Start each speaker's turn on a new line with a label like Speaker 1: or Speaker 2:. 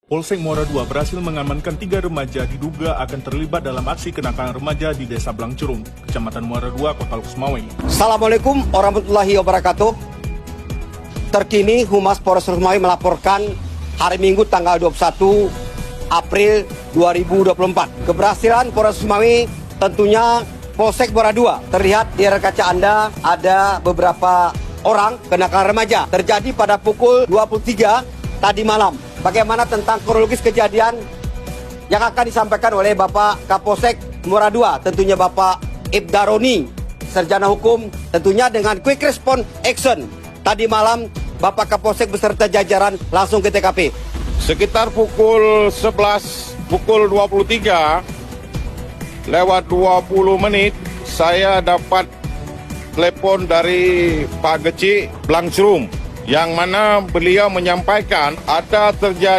Speaker 1: Polsek Muara II berhasil mengamankan 3 remaja diduga akan terlibat dalam aksi kenakalan remaja di Desa Blangcurung, Kecamatan Muara II, Kota Lukmawe.
Speaker 2: Assalamualaikum warahmatullahi wabarakatuh. Terkini Humas Polres Lukmawe melaporkan hari Minggu tanggal 21 April 2024. Keberhasilan Polres Lukmawe tentunya Polsek Muara II. Terlihat di layar kaca Anda ada beberapa orang kenakalan remaja. Terjadi pada pukul 23 tadi malam. Bagaimana tentang kronologis kejadian yang akan disampaikan oleh Bapak Kapolsek Muara II, tentunya Bapak Ibdaroni, Sarjana Hukum, tentunya dengan quick response action. Tadi malam Bapak Kapolsek beserta jajaran langsung ke TKP.
Speaker 3: Sekitar pukul 11, pukul 23 lewat 20 menit saya dapat telepon dari Pak Geci Blangcurung, yang mana beliau menyampaikan ada terjadi